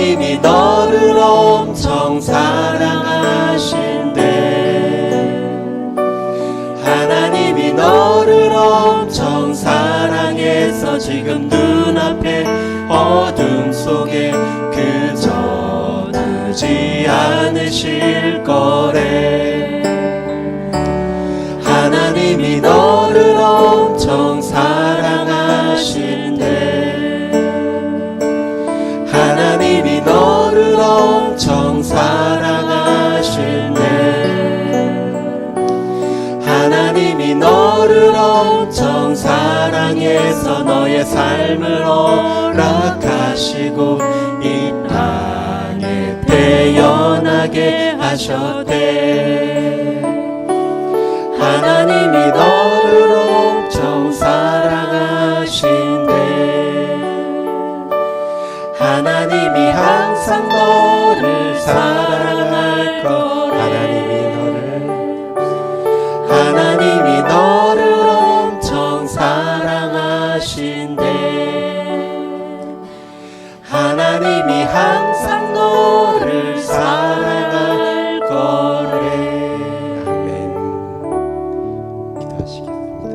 하나님이 너를 엄청 사랑하신대. 하나님이 너를 엄청 사랑해서 지금 눈앞에 어둠 속에 그저 두지 않으실 거래. 하나님이 너를 엄청 사랑하신대. 하나님이 너를 엄청 사랑하신대. 하나님이 너를 엄청 사랑해서 너의 삶을 허락하시고 이 땅에 태어나게 하셨대. 하나님이 너를 엄청 사랑하신대. 하나님이 항상 너를 사랑할 것. 하나님이 너를 엄청 사랑하신대. 하나님이 항상 너를 사랑할 거래. 아멘. 기도하시겠습니다.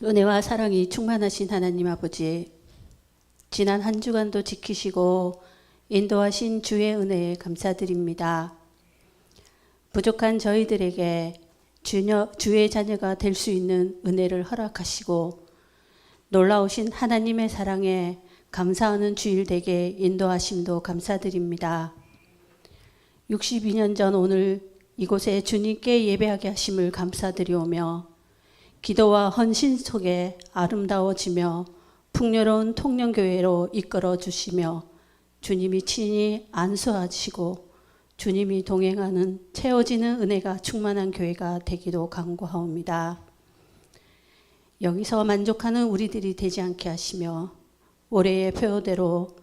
은혜와 사랑이 충만하신 하나님 아버지, 지난 한 주간도 지키시고 인도하신 주의 은혜에 감사드립니다. 부족한 저희들에게 주의 자녀가 될 수 있는 은혜를 허락하시고 놀라우신 하나님의 사랑에 감사하는 주일 되게 인도하심도 감사드립니다. 62년 전 오늘 이곳에 주님께 예배하게 하심을 감사드리오며 기도와 헌신 속에 아름다워지며 풍요로운 통영교회로 이끌어 주시며 주님이 친히 안수하시고 주님이 동행하는 채워지는 은혜가 충만한 교회가 되기도 간구하옵니다. 여기서 만족하는 우리들이 되지 않게 하시며 올해의 표대로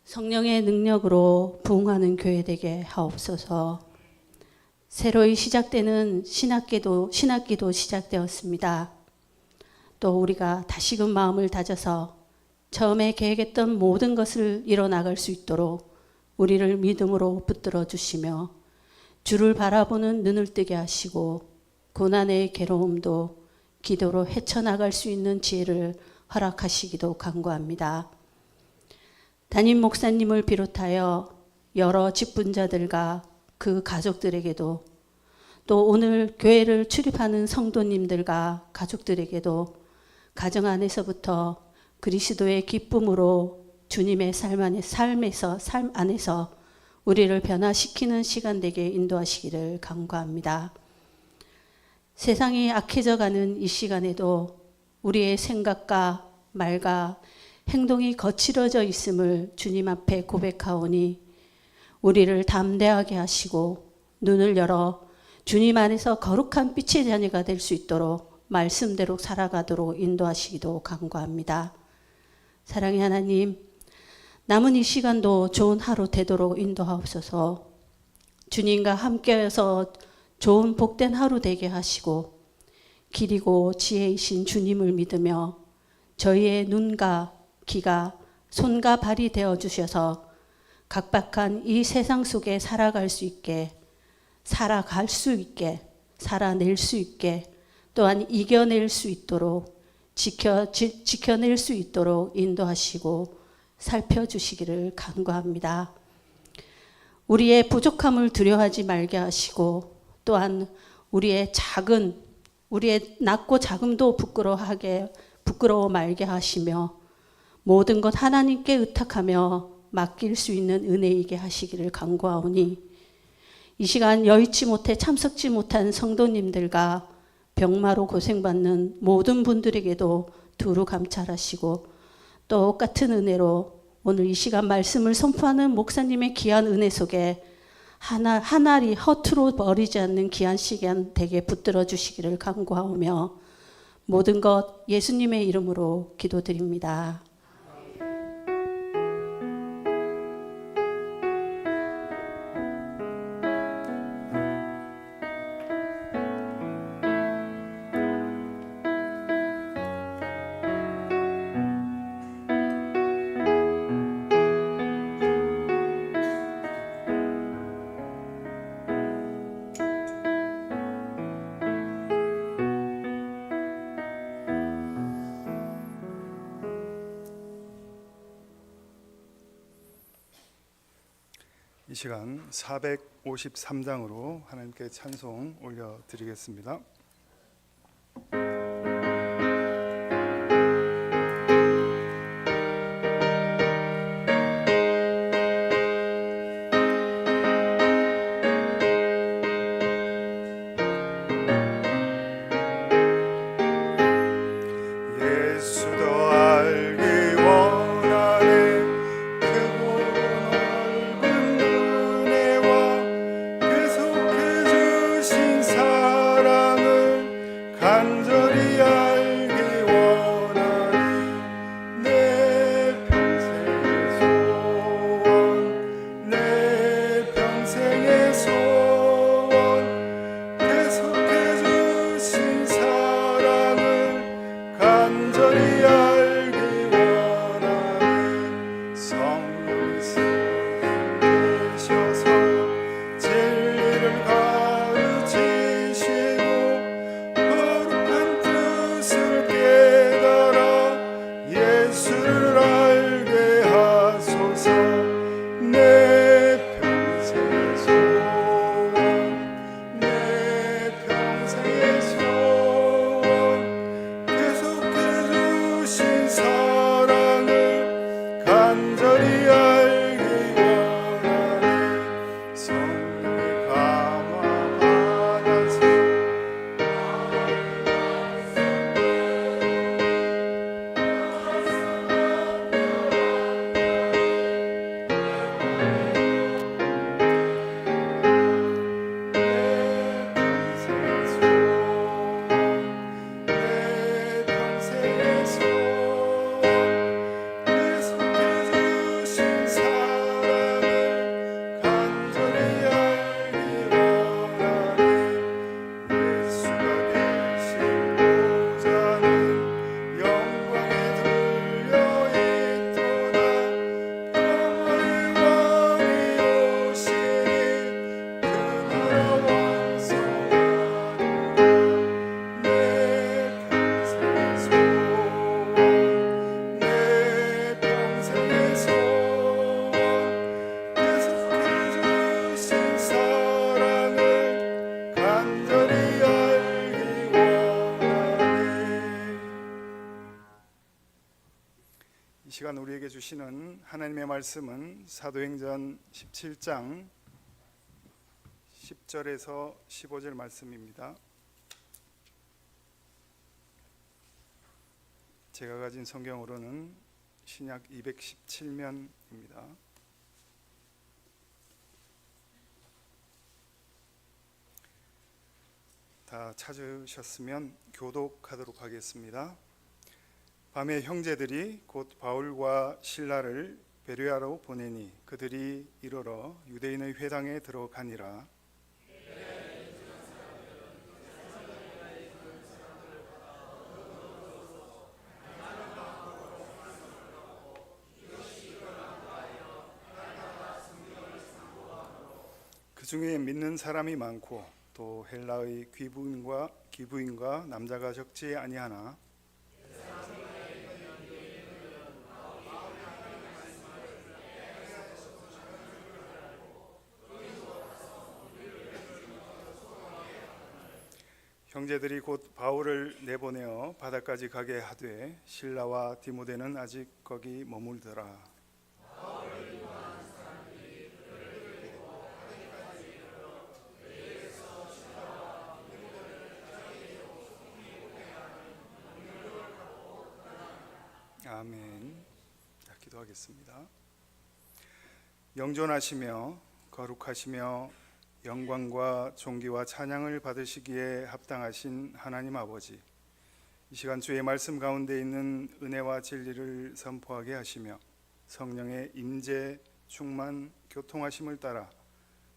성령의 능력으로 부흥하는 교회 되게 하옵소서. 새로이 시작되는 신학기도 시작되었습니다. 또 우리가 다시금 마음을 다져서 처음에 계획했던 모든 것을 이뤄나갈 수 있도록 우리를 믿음으로 붙들어 주시며 주를 바라보는 눈을 뜨게 하시고 고난의 괴로움도 기도로 헤쳐나갈 수 있는 지혜를 허락하시기도 간구합니다. 담임 목사님을 비롯하여 여러 직분자들과 그 가족들에게도 또 오늘 교회를 출입하는 성도님들과 가족들에게도 가정 안에서부터 그리스도의 기쁨으로 주님의 삶 안에서 우리를 변화시키는 시간 되게 인도하시기를 간구합니다. 세상이 악해져가는 이 시간에도 우리의 생각과 말과 행동이 거칠어져 있음을 주님 앞에 고백하오니 우리를 담대하게 하시고 눈을 열어 주님 안에서 거룩한 빛의 자녀가 될 수 있도록 말씀대로 살아가도록 인도하시기도 간구합니다. 사랑의 하나님, 남은 이 시간도 좋은 하루 되도록 인도하옵소서. 주님과 함께해서 좋은 복된 하루 되게 하시고 길이고 지혜이신 주님을 믿으며 저희의 눈과 귀가 손과 발이 되어 주셔서 각박한 이 세상 속에 살아낼 수 있게, 살아낼 수 있게, 또한 이겨낼 수 있도록, 지켜낼 수 있도록 인도하시고 살펴주시기를 간구합니다. 우리의 부족함을 두려워하지 말게 하시고 또한 우리의 낮고 작음도 부끄러워 말게 하시며 모든 것 하나님께 의탁하며 맡길 수 있는 은혜이게 하시기를 간구하오니 이 시간 여의치 못해 참석지 못한 성도님들과 병마로 고생받는 모든 분들에게도 두루 감찰하시고 똑같은 은혜로 오늘 이 시간 말씀을 선포하는 목사님의 귀한 은혜 속에 하나리 허투루 버리지 않는 귀한 시간 되게 붙들어 주시기를 간구하오며 모든 것 예수님의 이름으로 기도드립니다. 이 시간 453장으로 하나님께 찬송 올려드리겠습니다. 이 시간 우리에게 주시는 하나님의 말씀은 사도행전 17장 10절에서 15절 말씀입니다. 제가 가진 성경으로는 신약 217면입니다. 다 찾으셨으면 교독하도록 하겠습니다. 밤에 형제들이 곧 바울과 실라를 베레아로 보내니 그들이 이르러 유대인의 회당에 들어가니라. 그 중에 믿는 사람이 많고 또 헬라의 귀부인과 남자가 적지 아니하나 형제들이 곧 바울을 내보내어 바다까지 가게 하되 실라와 디모데는 아직 거기 머물더라. 아멘. 자, 기도하겠습니다. 영존하시며 거룩하시며 영광과 존귀와 찬양을 받으시기에 합당하신 하나님 아버지, 이 시간 주의 말씀 가운데 있는 은혜와 진리를 선포하게 하시며 성령의 임재, 충만, 교통하심을 따라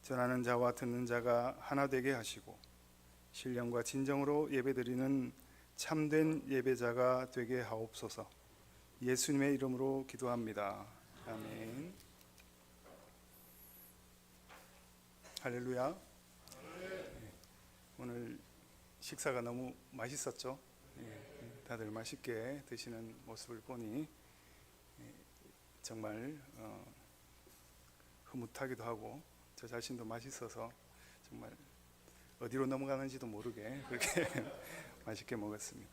전하는 자와 듣는 자가 하나 되게 하시고 신령과 진정으로 예배드리는 참된 예배자가 되게 하옵소서. 예수님의 이름으로 기도합니다. 아멘. 할렐루야. 오늘 식사가 너무 맛있었죠? 다들 맛있게 드시는 모습을 보니 정말 흐뭇하기도 하고 저 자신도 맛있어서 정말 어디로 넘어가는지도 모르게 그렇게 맛있게 먹었습니다.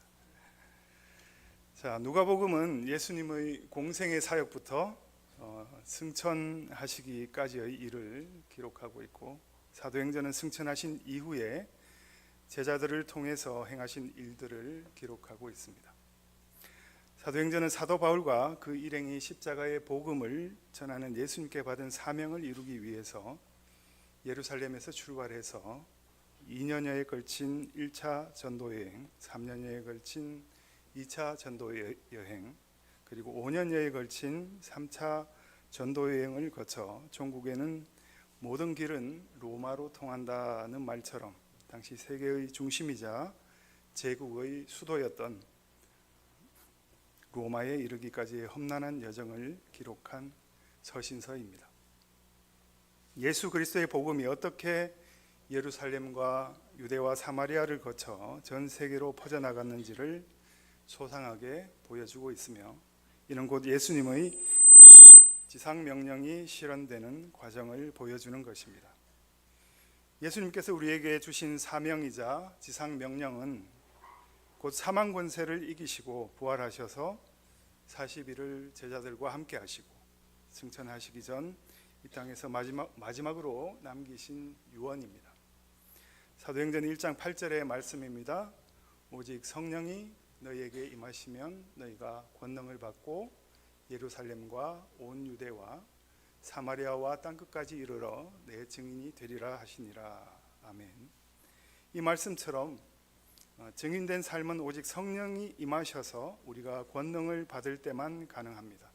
자, 누가복음은 예수님의 공생의 사역부터 승천하시기까지의 일을 기록하고 있고, 사도행전은 승천하신 이후에 제자들을 통해서 행하신 일들을 기록하고 있습니다. 사도행전은 사도 바울과 그 일행이 십자가의 복음을 전하는 예수님께 받은 사명을 이루기 위해서 예루살렘에서 출발해서 2년여에 걸친 1차 전도여행, 3년여에 걸친 2차 전도여행, 그리고 5년여에 걸친 3차 전도여행을 거쳐 종국에는 모든 길은 로마로 통한다는 말처럼 당시 세계의 중심이자 제국의 수도였던 로마에 이르기까지의 험난한 여정을 기록한 서신서입니다. 예수 그리스도의 복음이 어떻게 예루살렘과 유대와 사마리아를 거쳐 전 세계로 퍼져나갔는지를 소상하게 보여주고 있으며, 이는 곧 예수님의 지상명령이 실현되는 과정을 보여주는 것입니다. 예수님께서 우리에게 주신 사명이자 지상명령은 곧 사망 권세를 이기시고 부활하셔서 40일을 제자들과 함께 하시고 승천하시기 전 이 땅에서 마지막으로 남기신 유언입니다. 사도행전 1장 8절의 말씀입니다. 오직 성령이 너희에게 임하시면 너희가 권능을 받고 예루살렘과 온 유대와 사마리아와 땅끝까지 이르러 내 증인이 되리라 하시니라. 아멘. 이 말씀처럼 증인된 삶은 오직 성령이 임하셔서 우리가 권능을 받을 때만 가능합니다.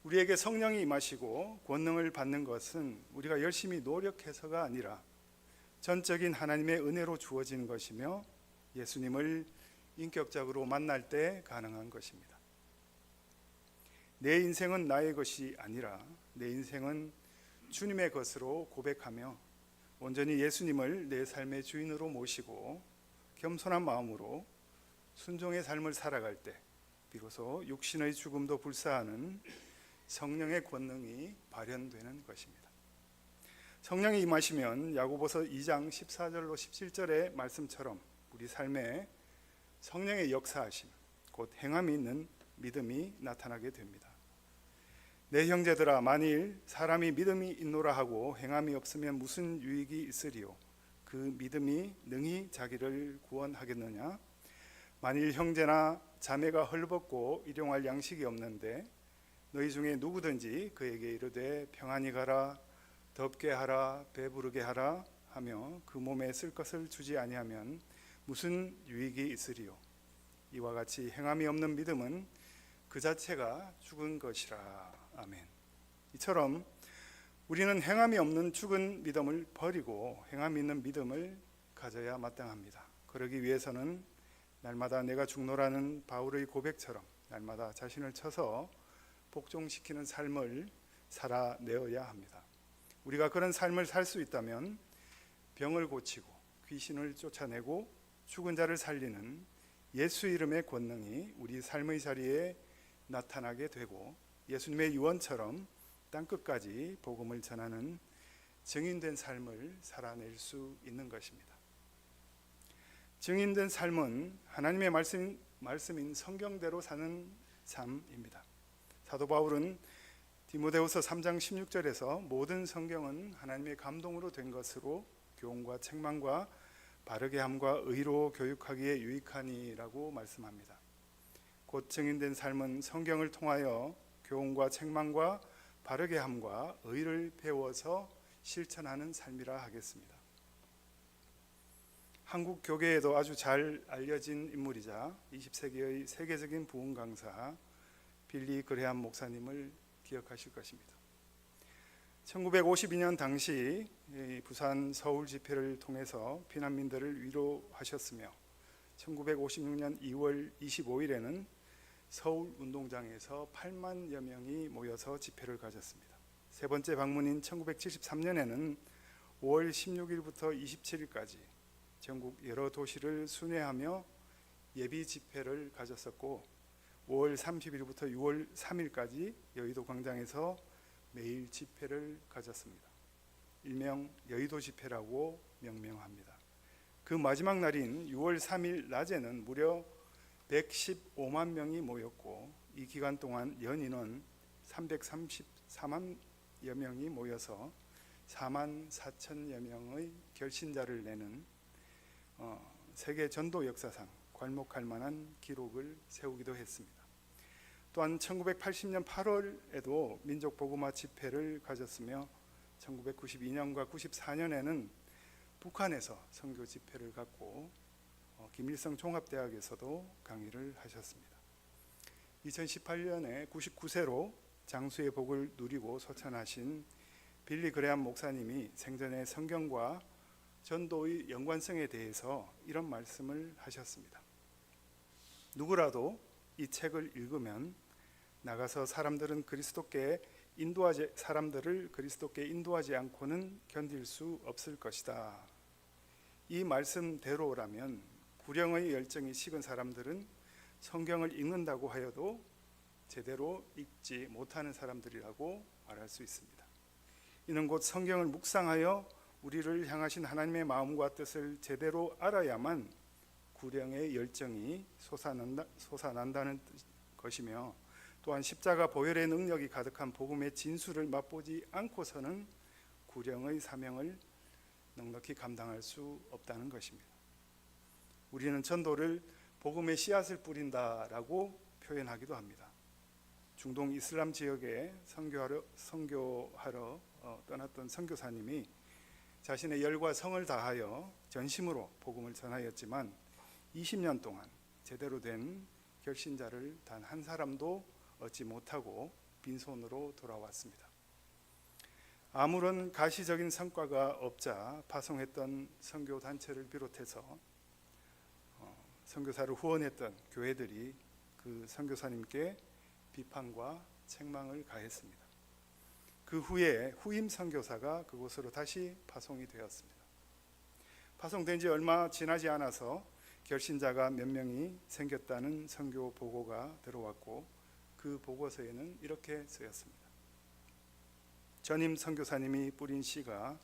우리에게 성령이 임하시고 권능을 받는 것은 우리가 열심히 노력해서가 아니라 전적인 하나님의 은혜로 주어진 것이며 예수님을 인격적으로 만날 때 가능한 것입니다. 내 인생은 나의 것이 아니라 내 인생은 주님의 것으로 고백하며 온전히 예수님을 내 삶의 주인으로 모시고 겸손한 마음으로 순종의 삶을 살아갈 때 비로소 육신의 죽음도 불사하는 성령의 권능이 발현되는 것입니다. 성령이 임하시면 야고보서 2장 14절로 17절의 말씀처럼 우리 삶에 성령의 역사하심, 곧 행함이 있는 믿음이 나타나게 됩니다. 내 형제들아, 만일 사람이 믿음이 있노라 하고 행함이 없으면 무슨 유익이 있으리요? 그 믿음이 능히 자기를 구원하겠느냐? 만일 형제나 자매가 헐벗고 일용할 양식이 없는데 너희 중에 누구든지 그에게 이르되 평안히 가라, 덥게 하라, 배부르게 하라 하며 그 몸에 쓸 것을 주지 아니하면 무슨 유익이 있으리요? 이와 같이 행함이 없는 믿음은 그 자체가 죽은 것이라. 아멘. 이처럼 우리는 행함이 없는 죽은 믿음을 버리고 행함이 있는 믿음을 가져야 마땅합니다. 그러기 위해서는 날마다 내가 죽노라는 바울의 고백처럼 날마다 자신을 쳐서 복종시키는 삶을 살아내어야 합니다. 우리가 그런 삶을 살 수 있다면 병을 고치고 귀신을 쫓아내고 죽은 자를 살리는 예수 이름의 권능이 우리 삶의 자리에 나타나게 되고 예수님의 유언처럼 땅끝까지 복음을 전하는 증인된 삶을 살아낼 수 있는 것입니다. 증인된 삶은 하나님의 말씀인 성경대로 사는 삶입니다. 사도 바울은 디모데후서 3장 16절에서 모든 성경은 하나님의 감동으로 된 것으로 교훈과 책망과 바르게 함과 의로 교육하기에 유익하니라고 말씀합니다. 곧 증인된 삶은 성경을 통하여 교훈과 책망과 바르게 함과 의를 배워서 실천하는 삶이라 하겠습니다. 한국 교계에도 아주 잘 알려진 인물이자 20세기의 세계적인 부흥 강사 빌리 그레함 목사님을 기억하실 것입니다. 1952년 당시 부산 서울 집회를 통해서 피난민들을 위로하셨으며 1956년 2월 25일에는 서울 운동장에서 8만여 명이 모여서 집회를 가졌습니다. 세 번째 방문인 1973년에는 5월 16일부터 27일까지 전국 여러 도시를 순회하며 예비 집회를 가졌었고 5월 30일부터 6월 3일까지 여의도 광장에서 매일 집회를 가졌습니다. 일명 여의도 집회라고 명명합니다. 그 마지막 날인 6월 3일 낮에는 무려 115만 명이 모였고 이 기간 동안 연인원 334만여 명이 모여서 4만 4천여 명의 결신자를 내는 세계 전도 역사상 괄목할 만한 기록을 세우기도 했습니다. 또한 1980년 8월에도 민족복음화 집회를 가졌으며 1992년과 94년에는 북한에서 선교 집회를 갖고 김일성 종합대학에서도 강의를 하셨습니다. 2018년에 99세로 장수의 복을 누리고 소천하신 빌리 그레함 목사님이 생전에 성경과 전도의 연관성에 대해서 이런 말씀을 하셨습니다. 누구라도 이 책을 읽으면 나가서 사람들을 그리스도께 인도하지 않고는 견딜 수 없을 것이다. 이 말씀대로라면 구령의 열정이 식은 사람들은 성경을 읽는다고 하여도 제대로 읽지 못하는 사람들이라고 말할 수 있습니다. 이는 곧 성경을 묵상하여 우리를 향하신 하나님의 마음과 뜻을 제대로 알아야만 구령의 열정이 솟아난다는 것이며 또한 십자가 보혈의 능력이 가득한 복음의 진수를 맛보지 않고서는 구령의 사명을 넉넉히 감당할 수 없다는 것입니다. 우리는 전도를 복음의 씨앗을 뿌린다라고 표현하기도 합니다. 중동 이슬람 지역에 선교하러 떠났던 선교사님이 자신의 열과 성을 다하여 전심으로 복음을 전하였지만 20년 동안 제대로 된 결신자를 단 한 사람도 얻지 못하고 빈손으로 돌아왔습니다. 아무런 가시적인 성과가 없자 파송했던 선교 단체를 비롯해서 선교사를 후원했던 교회들이 그 선교사님께 비판과 책망을 가했습니다. 그 후에 후임 선교사가 그곳으로 다시 파송이 되었습니다. 파송된 지 얼마 지나지 않아서 결신자가 몇 명이 생겼다는 선교 보고가 들어왔고 그 보고서에는 이렇게 쓰였습니다. 전임 선교사님이 뿌린 씨가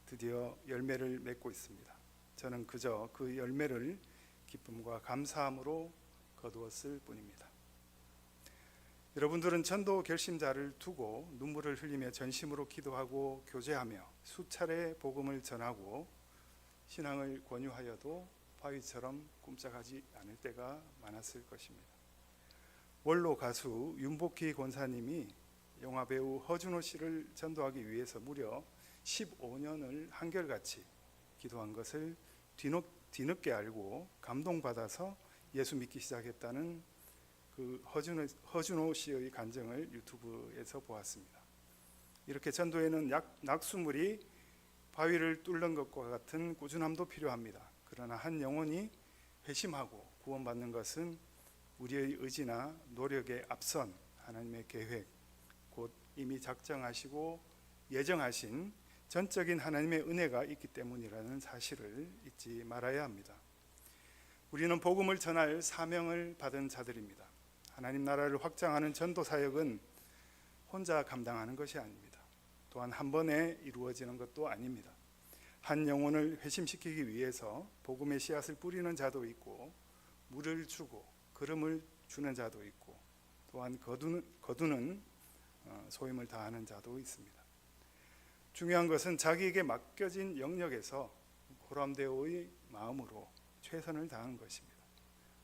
드디어 열매를 맺고 있습니다. 저는 그저 그 열매를 기쁨과 감사함으로 거두었을 뿐입니다. 여러분들은 전도 결심자를 두고 눈물을 흘리며 전심으로 기도하고 교제하며 수차례 복음을 전하고 신앙을 권유하여도 바위처럼 꿈쩍하지 않을 때가 많았을 것입니다. 원로 가수 윤복희 권사님이 영화배우 허준호 씨를 전도하기 위해서 무려 15년을 한결같이 기도한 것을 뒤늦게 알고 감동받아서 예수 믿기 시작했다는 그 허준호 씨의 간증을 유튜브에서 보았습니다. 이렇게 전도에는 낙수물이 바위를 뚫는 것과 같은 꾸준함도 필요합니다. 그러나 한 영혼이 회심하고 구원받는 것은 우리의 의지나 노력에 앞선 하나님의 계획, 곧 이미 작정하시고 예정하신 전적인 하나님의 은혜가 있기 때문이라는 사실을 잊지 말아야 합니다. 우리는 복음을 전할 사명을 받은 자들입니다. 하나님 나라를 확장하는 전도 사역은 혼자 감당하는 것이 아닙니다. 또한 한 번에 이루어지는 것도 아닙니다. 한 영혼을 회심시키기 위해서 복음의 씨앗을 뿌리는 자도 있고, 물을 주고 기름을 주는 자도 있고, 또한 거두는 소임을 다하는 자도 있습니다. 중요한 것은 자기에게 맡겨진 영역에서 고람되어의 마음으로 최선을 다하는 것입니다.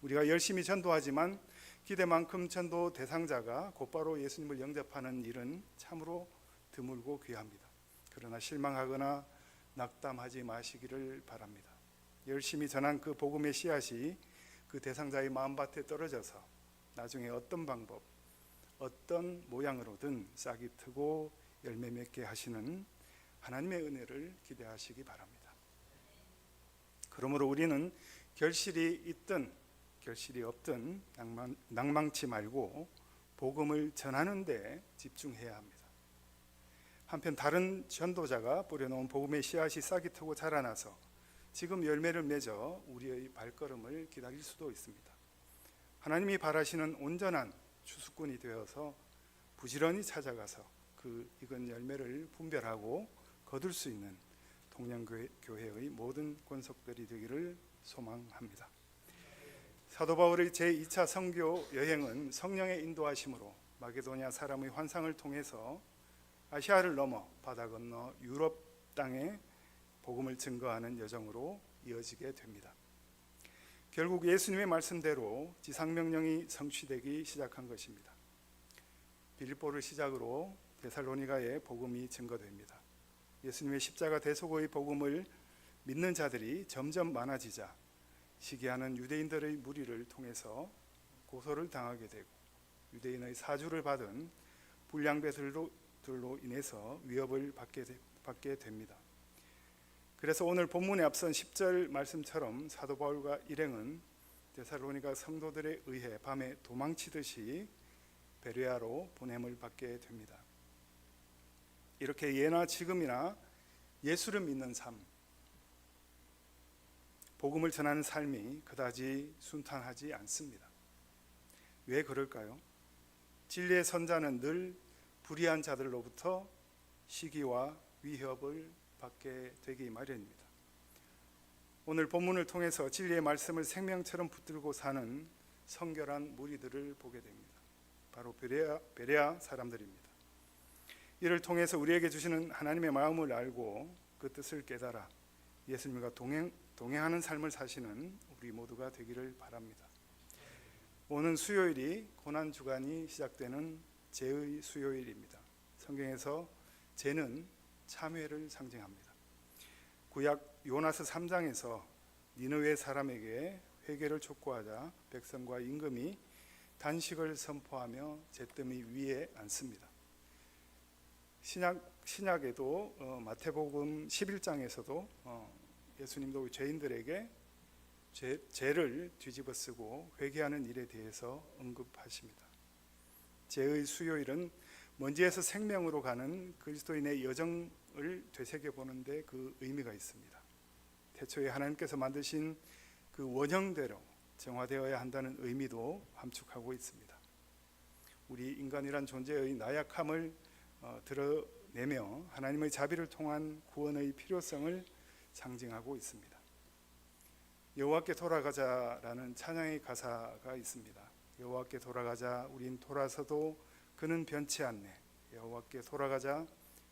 우리가 열심히 전도하지만 기대만큼 전도 대상자가 곧바로 예수님을 영접하는 일은 참으로 드물고 귀합니다. 그러나 실망하거나 낙담하지 마시기를 바랍니다. 열심히 전한 그 복음의 씨앗이 그 대상자의 마음밭에 떨어져서 나중에 어떤 방법, 어떤 모양으로든 싹이 트고 열매 맺게 하시는 하나님의 은혜를 기대하시기 바랍니다. 그러므로 우리는 결실이 있든 결실이 없든 낭망치 말고 복음을 전하는 데 집중해야 합니다. 한편 다른 전도자가 뿌려놓은 복음의 씨앗이 싹이 트고 자라나서 지금 열매를 맺어 우리의 발걸음을 기다릴 수도 있습니다. 하나님이 바라시는 온전한 추수꾼이 되어서 부지런히 찾아가서 그 익은 열매를 분별하고 거둘 수 있는 동령교회의 모든 권속들이 되기를 소망합니다. 사도 바울의 제2차 선교 여행은 성령의 인도하심으로 마게도냐 사람의 환상을 통해서 아시아를 넘어 바다 건너 유럽 땅에 복음을 증거하는 여정으로 이어지게 됩니다. 결국 예수님의 말씀대로 지상명령이 성취되기 시작한 것입니다. 빌립보를 시작으로 데살로니가에 복음이 증거됩니다. 예수님의 십자가 대속의 복음을 믿는 자들이 점점 많아지자 시기하는 유대인들의 무리를 통해서 고소를 당하게 되고 유대인의 사주를 받은 불량배들로 인해서 위협을 받게 됩니다. 그래서 오늘 본문에 앞선 10절 말씀처럼 사도 바울과 일행은 데살로니가 성도들에 의해 밤에 도망치듯이 베레아로 보냄을 받게 됩니다. 이렇게 예나 지금이나 예수를 믿는 삶, 복음을 전하는 삶이 그다지 순탄하지 않습니다. 왜 그럴까요? 진리의 선자는 늘 불의한 자들로부터 시기와 위협을 받게 되기 마련입니다. 오늘 본문을 통해서 진리의 말씀을 생명처럼 붙들고 사는 성결한 무리들을 보게 됩니다. 바로 베레아 사람들입니다. 이를 통해서 우리에게 주시는 하나님의 마음을 알고 그 뜻을 깨달아 예수님과 동행하는 삶을 사시는 우리 모두가 되기를 바랍니다. 오는 수요일이 고난주간이 시작되는 제의 수요일입니다. 성경에서 제는 참회를 상징합니다. 구약 요나서 3장에서 니느웨 사람에게 회개를 촉구하자 백성과 임금이 단식을 선포하며 잿더미 위에 앉습니다. 신약에도 마태복음 11장에서도 예수님도 죄인들에게 죄를 뒤집어 쓰고 회개하는 일에 대해서 언급하십니다. 제의 수요일은 먼지에서 생명으로 가는 그리스도인의 여정을 되새겨보는 데 그 의미가 있습니다. 태초에 하나님께서 만드신 그 원형대로 정화되어야 한다는 의미도 함축하고 있습니다. 우리 인간이란 존재의 나약함을 드러내며 하나님의 자비를 통한 구원의 필요성을 상징하고 있습니다. 여호와께 돌아가자라는 찬양의 가사가 있습니다. 여호와께 돌아가자 우린 돌아서도 그는 변치 않네. 여호와께 돌아가자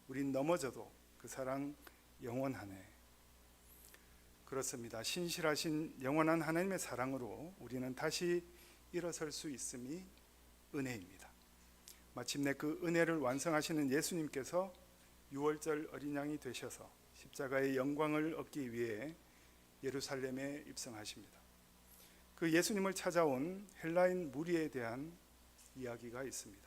우린 넘어져도 그 사랑 영원하네. 그렇습니다. 신실하신 영원한 하나님의 사랑으로 우리는 다시 일어설 수 있음이 은혜입니다. 마침내 그 은혜를 완성하시는 예수님께서 유월절 어린 양이 되셔서 십자가의 영광을 얻기 위해 예루살렘에 입성하십니다. 그 예수님을 찾아온 헬라인 무리에 대한 이야기가 있습니다.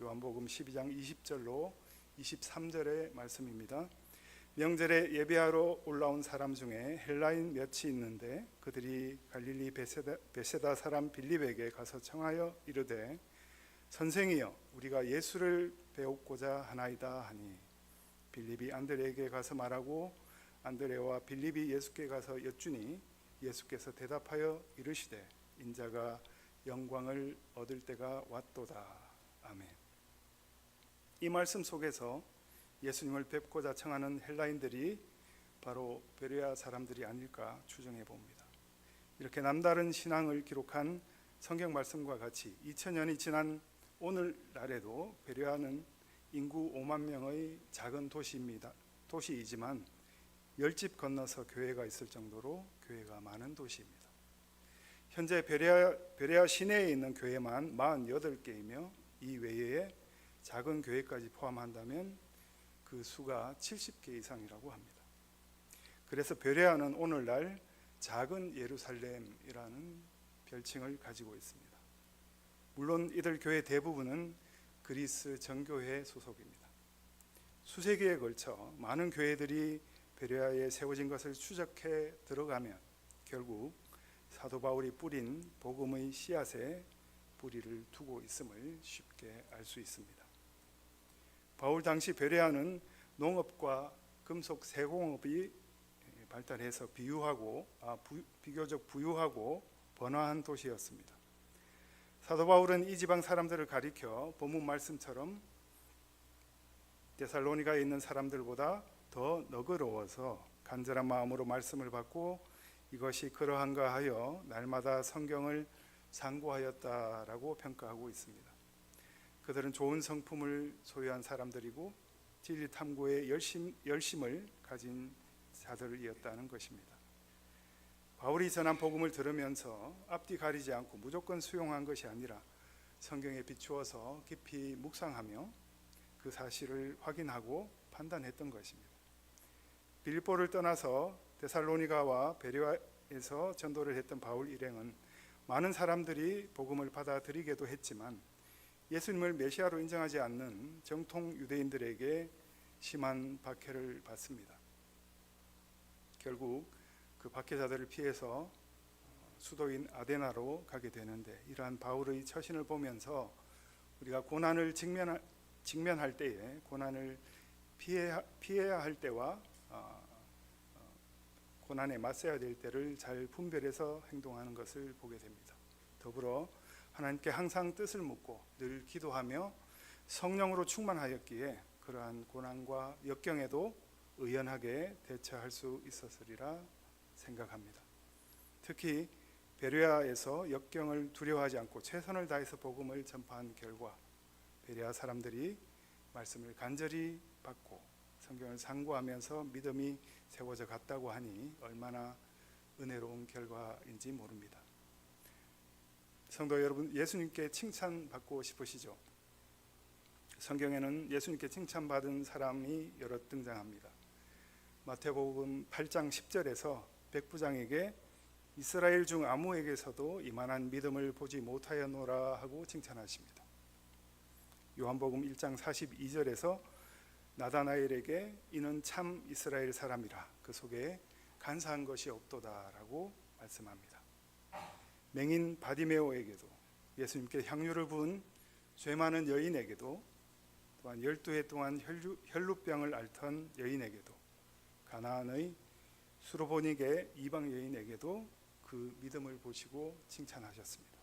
요한복음 12장 20절로 23절의 말씀입니다. 명절에 예배하러 올라온 사람 중에 헬라인 몇이 있는데 그들이 갈릴리 베세다 사람 빌립에게 가서 청하여 이르되 선생이여 우리가 예수를 배우고자 하나이다 하니 빌립이 안드레에게 가서 말하고 안드레와 빌립이 예수께 가서 여쭈니 예수께서 대답하여 이르시되 인자가 영광을 얻을 때가 왔도다. 아멘. 이 말씀 속에서 예수님을 뵙고자 청하는 헬라인들이 바로 베레아 사람들이 아닐까 추정해 봅니다. 이렇게 남다른 신앙을 기록한 성경 말씀과 같이 2000년이 지난 오늘날에도 베레아는 인구 5만 명의 작은 도시이지만 10집 건너서 교회가 있을 정도로 교회가 많은 도시입니다. 현재 베레아 시내에 있는 교회만 48개이며 이 외에 작은 교회까지 포함한다면 그 수가 70개 이상이라고 합니다. 그래서 베레아는 오늘날 작은 예루살렘이라는 별칭을 가지고 있습니다. 물론 이들 교회 대부분은 그리스 정교회 소속입니다. 수세기에 걸쳐 많은 교회들이 베레아에 세워진 것을 추적해 들어가면 결국 사도 바울이 뿌린 복음의 씨앗에 뿌리를 두고 있음을 쉽게 알 수 있습니다. 바울 당시 베레아는 농업과 금속 세공업이 발달해서 비교적 부유하고 번화한 도시였습니다. 사도 바울은 이 지방 사람들을 가리켜 본문 말씀처럼 데살로니가에 있는 사람들보다 더 너그러워서 간절한 마음으로 말씀을 받고 이것이 그러한가 하여 날마다 성경을 상고하였다라고 평가하고 있습니다. 그들은 좋은 성품을 소유한 사람들이고 진리 탐구에 열심을 가진 자들이었다는 것입니다. 바울이 전한 복음을 들으면서 앞뒤 가리지 않고 무조건 수용한 것이 아니라 성경에 비추어서 깊이 묵상하며 그 사실을 확인하고 판단했던 것입니다. 빌립보를 떠나서 데살로니가와 베레아에서 전도를 했던 바울 일행은 많은 사람들이 복음을 받아들이게도 했지만 예수님을 메시아로 인정하지 않는 정통 유대인들에게 심한 박해를 받습니다. 결국 그 박해자들을 피해서 수도인 아데나로 가게 되는데 이러한 바울의 처신을 보면서 우리가 고난을 직면할 때에 고난을 피해야 할 때와 고난에 맞서야 될 때를 잘 분별해서 행동하는 것을 보게 됩니다. 더불어 하나님께 항상 뜻을 묻고 늘 기도하며 성령으로 충만하였기에 그러한 고난과 역경에도 의연하게 대처할 수 있었으리라 생각합니다. 특히 베레아에서 역경을 두려워하지 않고 최선을 다해서 복음을 전파한 결과 베레아 사람들이 말씀을 간절히 받고 성경을 상고하면서 믿음이 세워져 갔다고 하니 얼마나 은혜로운 결과인지 모릅니다. 성도 여러분, 예수님께 칭찬받고 싶으시죠? 성경에는 예수님께 칭찬받은 사람이 여러 등장합니다. 마태복음 8장 10절에서 백부장에게 이스라엘 중 아무에게서도 이만한 믿음을 보지 못하였노라 하고 칭찬하십니다. 요한복음 1장 42절에서 나다나엘에게 이는 참 이스라엘 사람이라 그 속에 간사한 것이 없도다라고 말씀합니다. 맹인 바디메오에게도 예수님께 향유를 부은 죄 많은 여인에게도 또한 12해 동안 혈루병을 앓던 여인에게도 가나안의 수로보닉의 이방 여인에게도 그 믿음을 보시고 칭찬하셨습니다.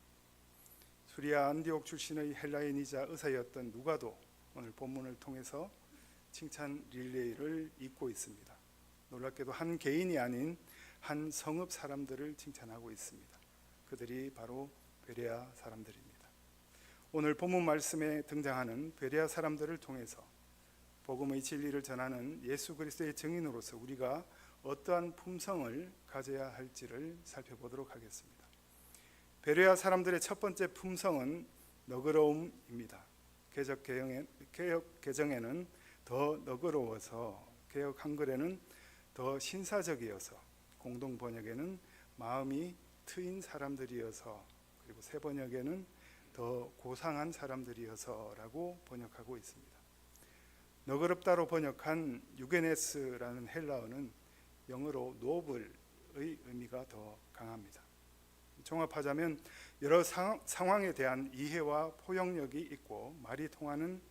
수리아 안디옥 출신의 헬라인이자 의사였던 누가도 오늘 본문을 통해서 칭찬 릴레이를 잇고 있습니다. 놀랍게도 한 개인이 아닌 한 성읍 사람들을 칭찬하고 있습니다. 그들이 바로 베레아 사람들입니다. 오늘 본문 말씀에 등장하는 베레아 사람들을 통해서 복음의 진리를 전하는 예수 그리스도의 증인으로서 우리가 어떠한 품성을 가져야 할지를 살펴보도록 하겠습니다. 베레아 사람들의 첫 번째 품성은 너그러움입니다. 개역 개정에는 더 너그러워서, 개역 한글에는 더 신사적이어서, 공동 번역에는 마음이 트인 사람들이어서, 그리고 새 번역에는 더 고상한 사람들이어서라고 번역하고 있습니다. 너그럽다로 번역한 유게네스라는 헬라어는 영어로 노블의 의미가 더 강합니다. 종합하자면 여러 상황에 대한 이해와 포용력이 있고 말이 통하는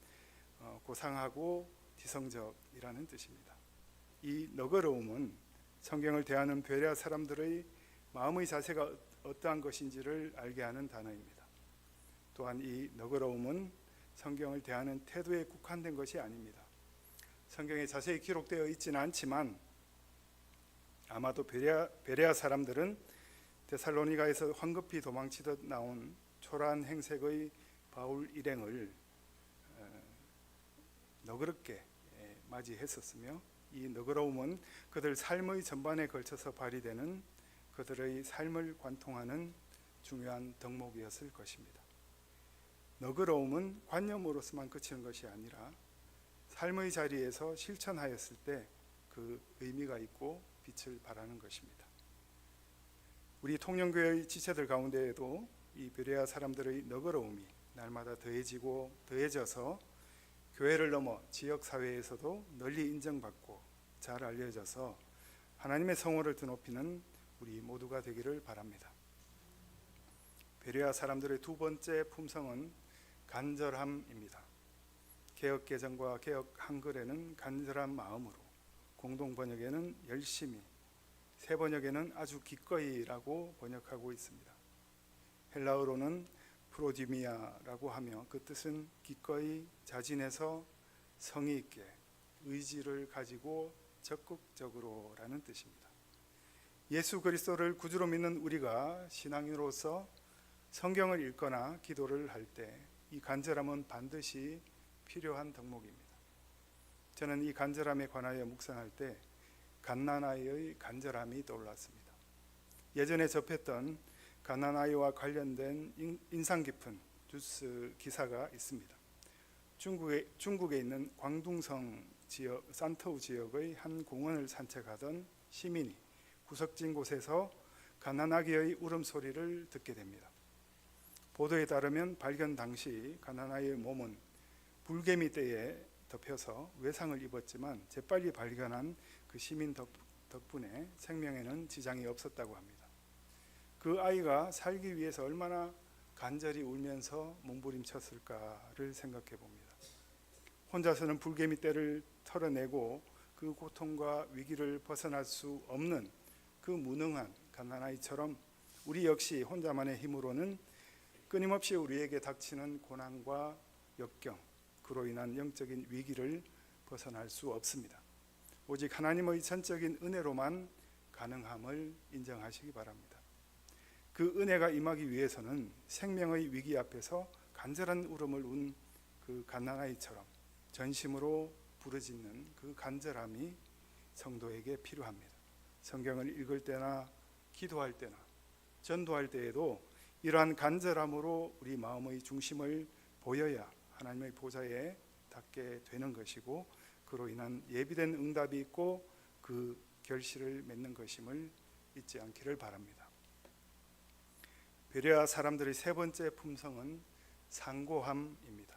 고상하고 지성적이라는 뜻입니다. 이 너그러움은 성경을 대하는 베레아 사람들의 마음의 자세가 어떠한 것인지를 알게 하는 단어입니다. 또한 이 너그러움은 성경을 대하는 태도에 국한된 것이 아닙니다. 성경에 자세히 기록되어 있지는 않지만 아마도 베레아 사람들은 데살로니가에서 황급히 도망치듯 나온 초라한 행색의 바울 일행을 너그럽게 맞이했었으며, 이 너그러움은 그들 삶의 전반에 걸쳐서 발휘되는 그들의 삶을 관통하는 중요한 덕목이었을 것입니다. 너그러움은 관념으로서만 그치는 것이 아니라 삶의 자리에서 실천하였을 때 그 의미가 있고 빛을 발하는 것입니다. 우리 통영교회의 지체들 가운데에도 이 베레아 사람들의 너그러움이 날마다 더해지고 더해져서 교회를 넘어 지역사회에서도 널리 인정받고 잘 알려져서 하나님의 성호를 드높이는 우리 모두가 되기를 바랍니다. 베레아 사람들의 두 번째 품성은 간절함입니다. 개역 개정과 개역 한글에는 간절한 마음으로, 공동 번역에는 열심히, 새 번역에는 아주 기꺼이라고 번역하고 있습니다. 헬라어로는 프로디미아라고 하며 그 뜻은 기꺼이 자진해서 성의 있게 의지를 가지고 적극적으로라는 뜻입니다. 예수 그리스도를 구주로 믿는 우리가 신앙인으로서 성경을 읽거나 기도를 할 때 이 간절함은 반드시 필요한 덕목입니다. 저는 이 간절함에 관하여 묵상할 때 갓난아이의 간절함이 떠올랐습니다. 예전에 접했던 갓난아이와 관련된 인상 깊은 뉴스 기사가 있습니다. 중국에 있는 광둥성 지역, 산터우 지역의 한 공원을 산책하던 시민이 구석진 곳에서 갓난아기의 울음소리를 듣게 됩니다. 보도에 따르면 발견 당시 갓난아이의 몸은 불개미 떼에 덮여서 외상을 입었지만 재빨리 발견한 그 시민 덕분에 생명에는 지장이 없었다고 합니다. 그 아이가 살기 위해서 얼마나 간절히 울면서 몸부림쳤을까를 생각해 봅니다. 혼자서는 불개미 떼를 털어내고 그 고통과 위기를 벗어날 수 없는 그 무능한 갓난아이처럼 우리 역시 혼자만의 힘으로는 끊임없이 우리에게 닥치는 고난과 역경, 그로 인한 영적인 위기를 벗어날 수 없습니다. 오직 하나님의 전적인 은혜로만 가능함을 인정하시기 바랍니다. 그 은혜가 임하기 위해서는 생명의 위기 앞에서 간절한 울음을 운 그 갓난아이처럼 전심으로 부르짖는 그 간절함이 성도에게 필요합니다. 성경을 읽을 때나 기도할 때나 전도할 때에도 이러한 간절함으로 우리 마음의 중심을 보여야 하나님의 보좌에 닿게 되는 것이고, 그로 인한 예비된 응답이 있고 그 결실을 맺는 것임을 잊지 않기를 바랍니다. 베레아 사람들의 세 번째 품성은 상고함입니다.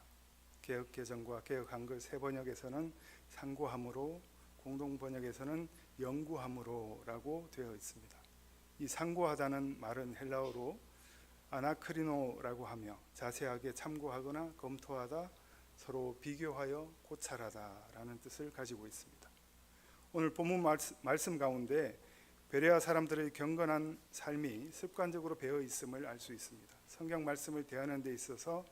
개역 개정과 개역 한글 새 번역에서는 상고함으로, 공동 번역에서는 연구함으로라고 되어 있습니다. 이 상고하다는 말은 헬라어로 아나크리노라고 하며 자세하게 참고하거나 검토하다, 서로 비교하여 고찰하다라는 뜻을 가지고 있습니다. 오늘 본문 말씀 가운데 베레아 사람들의 경건한 삶이 습관적으로 배어 있음을 알 수 있습니다. 성경 말씀을 대하는 데 있어서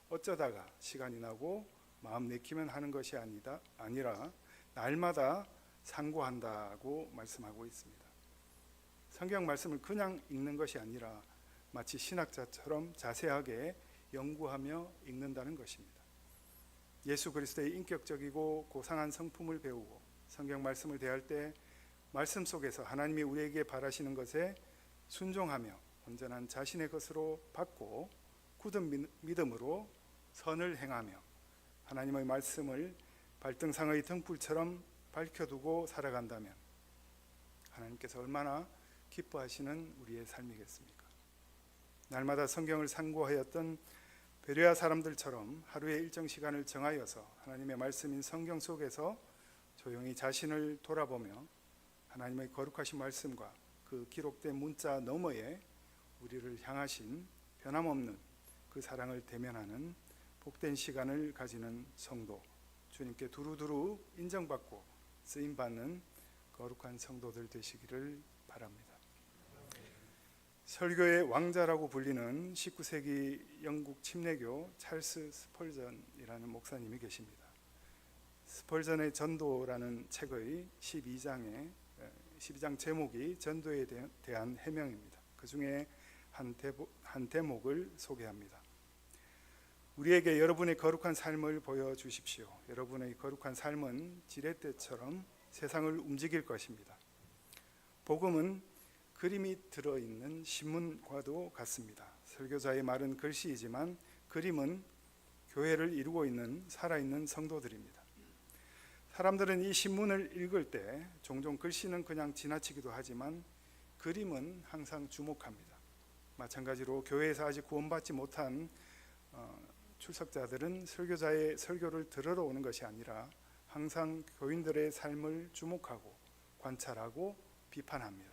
어쩌다가 시간이 나고 마음 내키면 하는 것이 아니라 날마다 상고한다고 말씀하고 있습니다. 성경 말씀을 그냥 읽는 것이 아니라 마치 신학자처럼 자세하게 연구하며 읽는다는 것입니다. 예수 그리스도의 인격적이고 고상한 성품을 배우고 성경 말씀을 대할 때 말씀 속에서 하나님이 우리에게 바라시는 것에 순종하며 온전한 자신의 것으로 받고 굳은 믿음으로 선을 행하며 하나님의 말씀을 발등상의 등불처럼 밝혀두고 살아간다면 하나님께서 얼마나 기뻐하시는 우리의 삶이겠습니까? 날마다 성경을 상고하였던 베레아 사람들처럼 하루에 일정 시간을 정하여서 하나님의 말씀인 성경 속에서 조용히 자신을 돌아보며 하나님의 거룩하신 말씀과 그 기록된 문자 너머에 우리를 향하신 변함없는 그 사랑을 대면하는 복된 시간을 가지는 성도, 주님께 두루두루 인정받고 쓰임받는 거룩한 성도들 되시기를 바랍니다. 설교의 왕자라고 불리는 19세기 영국 침례교 찰스 스펄전이라는 목사님이 계십니다. 스펄전의 전도라는 책의 12장에 12장 제목이 전도에 대한 해명입니다. 그 중에 한 대목을 소개합니다. 우리에게 여러분의 거룩한 삶을 보여주십시오. 여러분의 거룩한 삶은 지렛대처럼 세상을 움직일 것입니다. 복음은 그림이 들어있는 신문과도 같습니다. 설교자의 말은 글씨이지만 그림은 교회를 이루고 있는 살아있는 성도들입니다. 사람들은 이 신문을 읽을 때 종종 글씨는 그냥 지나치기도 하지만 그림은 항상 주목합니다. 마찬가지로 교회에서 아직 구원받지 못한 출석자들은 설교자의 설교를 들으러 오는 것이 아니라 항상 교인들의 삶을 주목하고 관찰하고 비판합니다.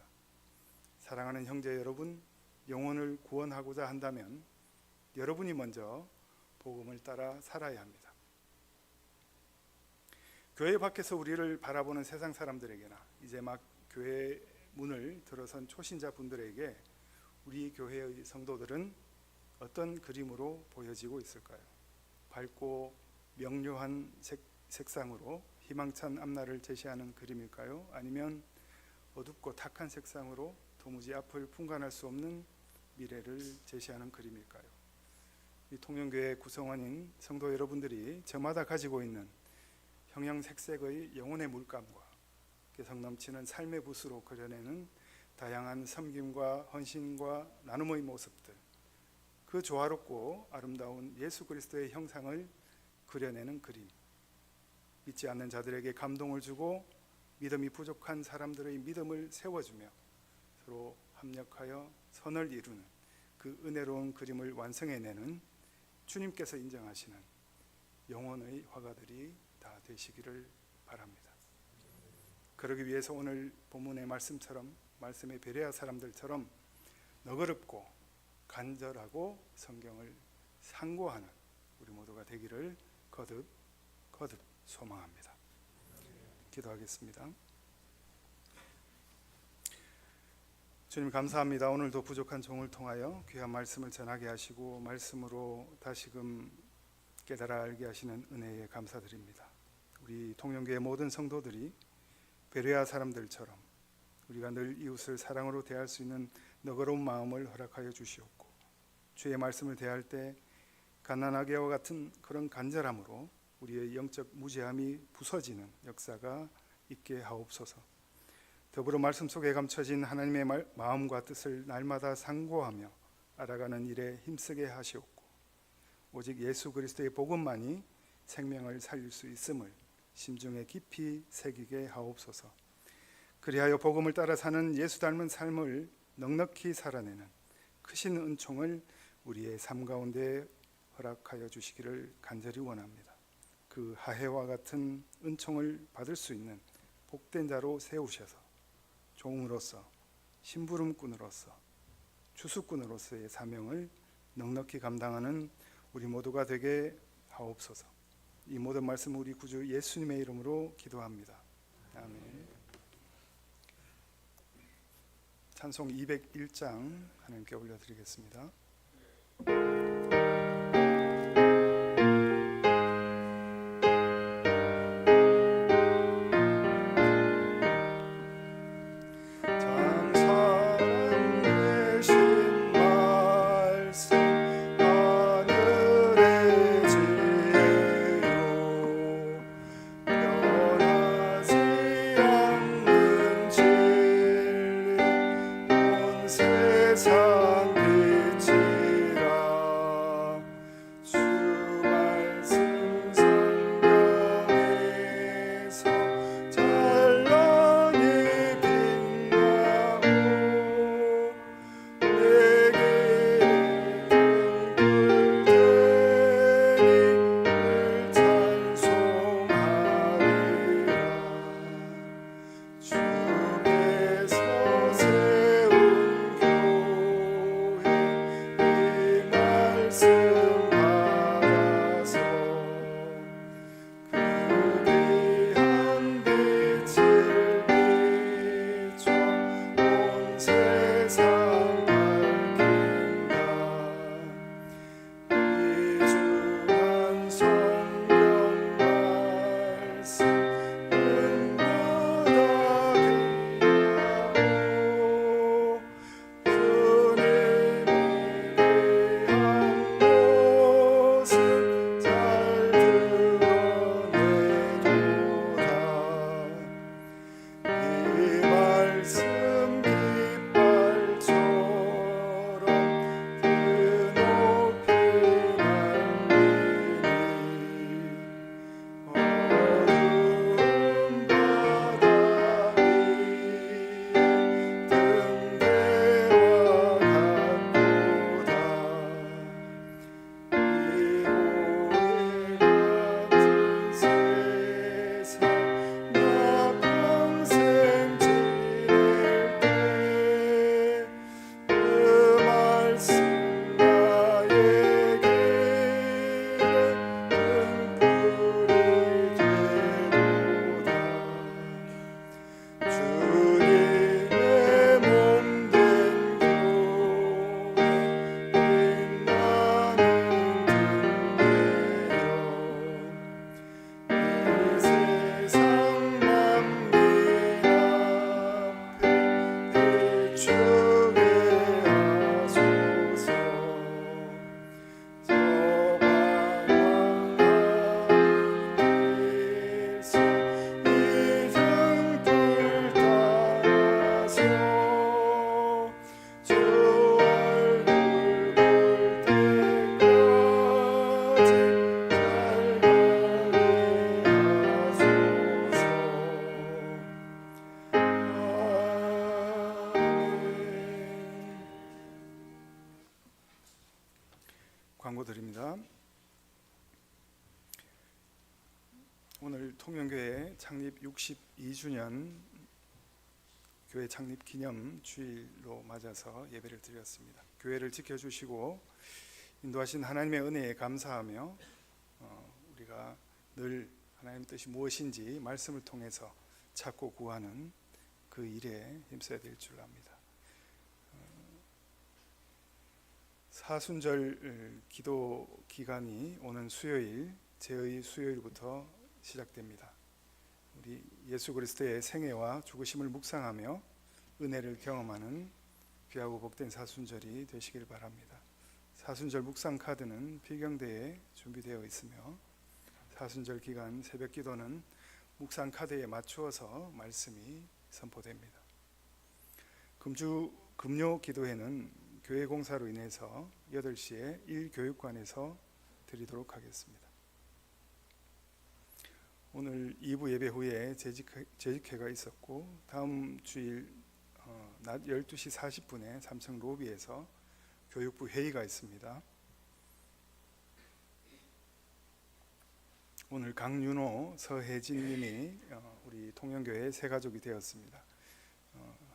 사랑하는 형제 여러분, 영혼을 구원하고자 한다면 여러분이 먼저 복음을 따라 살아야 합니다. 교회 밖에서 우리를 바라보는 세상 사람들에게나 이제 막 교회 문을 들어선 초신자 분들에게 우리 교회의 성도들은 어떤 그림으로 보여지고 있을까요? 밝고 명료한 색상으로 희망찬 앞날을 제시하는 그림일까요? 아니면 어둡고 탁한 색상으로 도무지 앞을 풍간할 수 없는 미래를 제시하는 그림일까요? 이 통영교회 구성원인 성도 여러분들이 저마다 가지고 있는 형형색색의 영혼의 물감과 개성 넘치는 삶의 붓으로 그려내는 다양한 섬김과 헌신과 나눔의 모습들, 그 조화롭고 아름다운 예수 그리스도의 형상을 그려내는 그림, 믿지 않는 자들에게 감동을 주고 믿음이 부족한 사람들의 믿음을 세워주며 서로 합력하여 선을 이루는 그 은혜로운 그림을 완성해내는 주님께서 인정하시는 영혼의 화가들이 다 되시기를 바랍니다. 그러기 위해서 오늘 본문의 말씀처럼, 말씀의 베레아 사람들처럼 너그럽고 간절하고 성경을 상고하는 우리 모두가 되기를 거듭 소망합니다. 기도하겠습니다. 주님 감사합니다. 오늘도 부족한 종을 통하여 귀한 말씀을 전하게 하시고 말씀으로 다시금 깨달아 알게 하시는 은혜에 감사드립니다. 우리 통영교회 모든 성도들이 베레아 사람들처럼 우리가 늘 이웃을 사랑으로 대할 수 있는 너그러운 마음을 허락하여 주시옵고 주의 말씀을 대할 때 갓난아기와 같은 그런 간절함으로 우리의 영적 무죄함이 부서지는 역사가 있게 하옵소서. 더불어 말씀 속에 감춰진 하나님의 마음과 뜻을 날마다 상고하며 알아가는 일에 힘쓰게 하시옵고 오직 예수 그리스도의 복음만이 생명을 살릴 수 있음을 심중에 깊이 새기게 하옵소서. 그리하여 복음을 따라 사는 예수 닮은 삶을 넉넉히 살아내는 크신 은총을 우리의 삶 가운데 허락하여 주시기를 간절히 원합니다. 그 하해와 같은 은총을 받을 수 있는 복된 자로 세우셔서 종으로서, 심부름꾼으로서, 주수꾼으로서의 사명을 넉넉히 감당하는 우리 모두가 되게 하옵소서. 이 모든 말씀 우리 구주 예수님의 이름으로 기도합니다. 아멘. 찬송 201장 하나님께 올려드리겠습니다. 세상 빛이 광고 드립니다. 오늘 통영교회 창립 62주년 교회 창립 기념 주일로 맞아서 예배를 드렸습니다. 교회를 지켜주시고 인도하신 하나님의 은혜에 감사하며 우리가 늘 하나님 뜻이 무엇인지 말씀을 통해서 찾고 구하는 그 일에 힘써야 될 줄 압니다. 사순절 기도 기간이 오는 수요일, 제의 수요일부터 시작됩니다. 우리 예수 그리스도의 생애와 죽으심을 묵상하며 은혜를 경험하는 귀하고 복된 사순절이 되시길 바랍니다. 사순절 묵상 카드는 필경대에 준비되어 있으며 사순절 기간 새벽 기도는 묵상 카드에 맞추어서 말씀이 선포됩니다. 금요 기도회는 교회 공사로 인해서 8시에 1교육관에서 드리도록 하겠습니다. 오늘 2부 예배 후에 재직회가 있었고 다음 주일 낮 12시 40분에 3층 로비에서 교육부 회의가 있습니다. 오늘 강윤호, 서혜진 님이 우리 통영교회 새 가족이 되었습니다.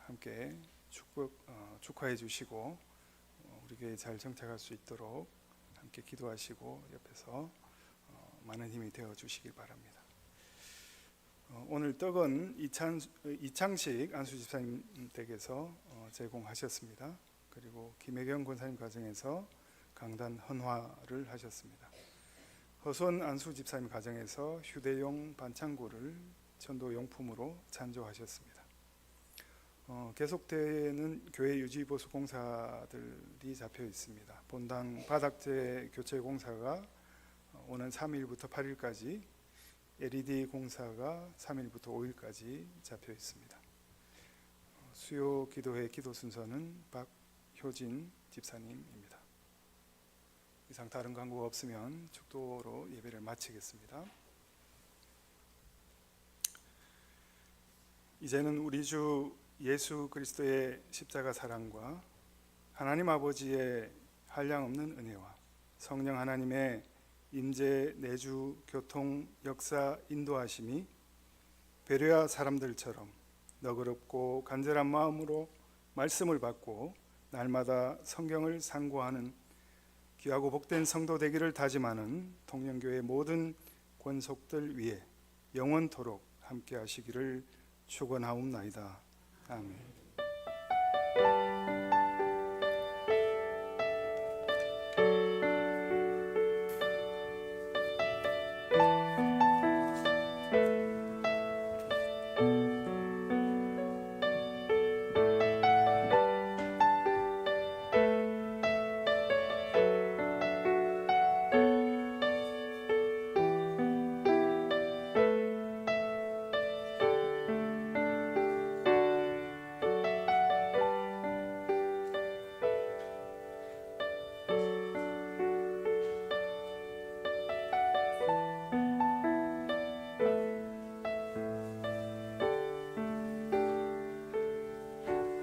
함께 축하해 주시고 우리 교회 잘 정착할 수 있도록 함께 기도하시고 옆에서 많은 힘이 되어 주시길 바랍니다. 오늘 떡은 이창식 안수집사님 댁에서 제공하셨습니다. 그리고 김혜경 권사님 가정에서 강단 헌화를 하셨습니다. 허손 안수집사님 가정에서 휴대용 반창고를 전도용품으로 찬조하셨습니다. 계속되는 교회 유지보수 공사들이 잡혀 있습니다. 본당 바닥재 교체 공사가 오는 3일부터 8일까지, LED 공사가 3일부터 5일까지 잡혀 있습니다. 수요 기도회 기도 순서는 박효진 집사님입니다. 이상 다른 광고가 없으면 축도로 예배를 마치겠습니다. 이제는 우리 주 예수 그리스도의 십자가 사랑과 하나님 아버지의 한량없는 은혜와 성령 하나님의 임재, 내주, 교통, 역사, 인도하심이 베레아 사람들처럼 너그럽고 간절한 마음으로 말씀을 받고 날마다 성경을 상고하는 귀하고 복된 성도 되기를 다짐하는 통영교회 모든 권속들 위에 영원토록 함께 하시기를 축원하옵나이다. 아멘.